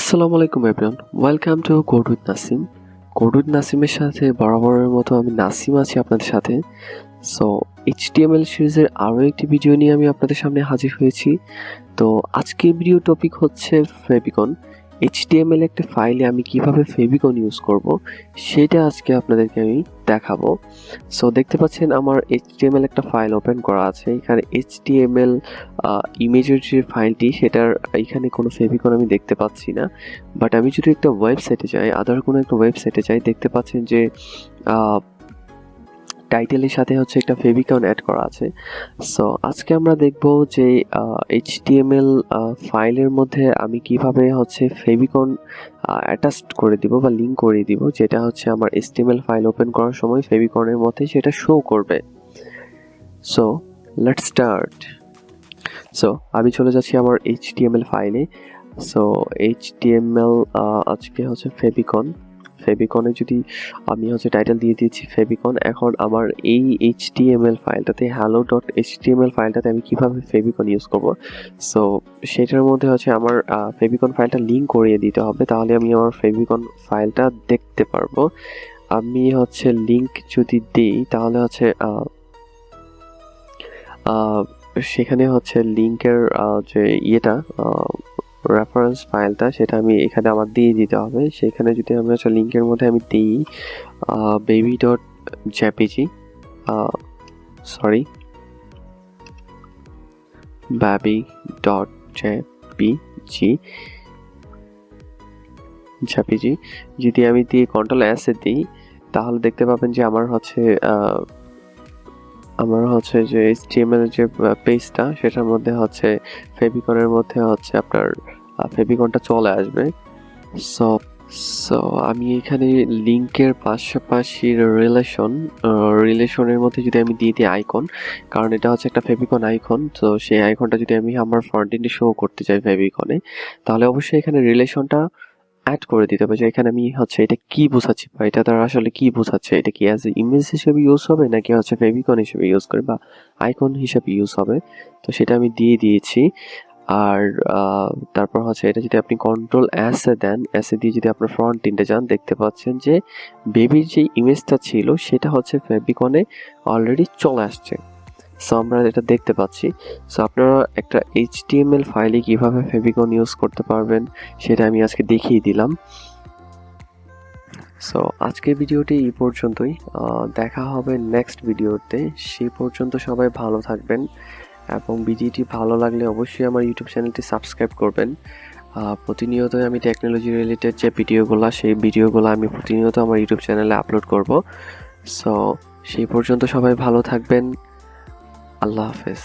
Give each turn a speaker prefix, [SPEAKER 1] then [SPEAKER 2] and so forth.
[SPEAKER 1] আসসালামু আলাইকুম everyone, welcome to code with Nasim. Code with নাসিমের সাথে বরাবরের মতো আমি নাসিম আছি আপনাদের সাথে। সো HTML সিরিজের আরও একটি ভিডিও নিয়ে আমি আপনাদের সামনে হাজির হয়েছি। তো আজকের ভিডিও টপিক হচ্ছে ফেভিকন। HTML একটা ফাইলে আমি কিভাবে ফেভিকন ইউজ করব সেটা আজকে আপনাদেরকে আমি দেখাবো। সো দেখতে পাচ্ছেন আমার HTML একটা ফাইল ওপেন করা আছে। এখানে HTML ইমেজের যে ফাইলটি সেটার এখানে কোনো ফেভিকন আমি দেখতে পাচ্ছি না। বাট আমি যদি একটা ওয়েবসাইটে যাই, আদার কোনো একটা ওয়েবসাইটে যাই, দেখতে পাচ্ছেন যে টাইটেলের সাথে হচ্ছে একটা ফেভিকন অ্যাড করা আছে। সো আজকে আমরা দেখব যে HTML ফাইলের মধ্যে আমি কিভাবে হচ্ছে ফেভিকন অ্যাটাচড করে দিব বা লিঙ্ক করে দিব, যেটা হচ্ছে আমার HTML ফাইল ওপেন করার সময় ফেভিকনের মধ্যে সেটা শো করবে। So let's start. সো আমি চলে যাচ্ছি আমার HTML ফাইলে। সো HTML আজকে হচ্ছে ফেভিকনে যদি আমি হচ্ছে টাইটেল দিয়ে দিয়েছি ফেভিকন। এখন আমার এই HTML ফাইলটাতে hello.html ফাইলটাতে আমি কিভাবে ফেভিকন ইউজ করব, সো সেটার মধ্যে হচ্ছে আমার ফেভিকন ফাইলটা লিঙ্ক করিয়ে দিতে হবে, তাহলে আমি আমার ফেভিকন ফাইলটা দেখতে পারবো। আমি হচ্ছে লিঙ্ক যদি দিই তাহলে হচ্ছে সেখানে হচ্ছে লিঙ্কের যে ইয়েটা রেফারেন্স ফাইলটা সেটা আমি এখানে আমার দিয়ে দিতে হবে। সেখানে যদি আমি হচ্ছে লিঙ্কের মধ্যে আমি দিই baby.jpg baby.jpg যদি আমি দিয়ে কন্ট্রোল S এ দিই তাহলে দেখতে পাবেন যে আমার হচ্ছে যে HTML যে পেজটা সেটার মধ্যে হচ্ছে ফেভিকনের মধ্যে হচ্ছে আপনার ফেভিকনটা চলে আসবে। সো আমি এখানে লিঙ্কের পাশাপাশি রিলেশনের মধ্যে যদি আমি দিয়ে দিই আইকন, কারণ এটা হচ্ছে একটা ফেভিকন আইকন। তো সেই আইকনটা যদি আমি আমার ফ্রন্ট এন্ডে শো করতে চাই ফেভিকনে, তাহলে অবশ্যই এখানে রিলেশনটা অ্যাড করে দিতে হবে যে এখানে আমি হচ্ছে এটা কি বোঝাচ্ছি বা এটা তারা আসলে কি বোঝাচ্ছে, এটা কি অ্যাজ এ ইমেজ হিসেবে ইউজ হবে নাকি হচ্ছে ফেভিকন হিসেবে ইউজ করে বা আইকন হিসেবে ইউজ হবে। তো সেটা আমি দিয়ে দিয়েছি। আর তারপর হচ্ছে এটা যদি আপনি কন্ট্রোল S এ দেন, S এ দিয়ে যদি আপনার ফ্রন্ট এন্ডে যান, দেখতে পাচ্ছেন যে বেবির যে ইমেজটা ছিল সেটা হচ্ছে ফেভিকনে অলরেডি চলে আসছে। সো আমরা এটা দেখতে পাচ্ছি। সো আপনারা একটা HTML ফাইলে কিভাবে ফেভিকন ইউজ করতে পারবেন সেটা আমি আজকে দেখিয়ে দিলাম। সো আজকের ভিডিওটি এই পর্যন্তই, দেখা হবে নেক্সট ভিডিওতে। সেই পর্যন্ত সবাই ভালো থাকবেন এবং ভিডিওটি ভালো লাগলে অবশ্যই আমার ইউটিউব চ্যানেলটি সাবস্ক্রাইব করবেন। প্রতিনিয়ত আমি টেকনোলজি রিলেটেড যে সেই ভিডিওগুলো আমি প্রতিনিয়ত আমার ইউটিউব চ্যানেলে আপলোড করব। সো সেই পর্যন্ত সবাই ভালো থাকবেন। আল্লাহ হাফেজ।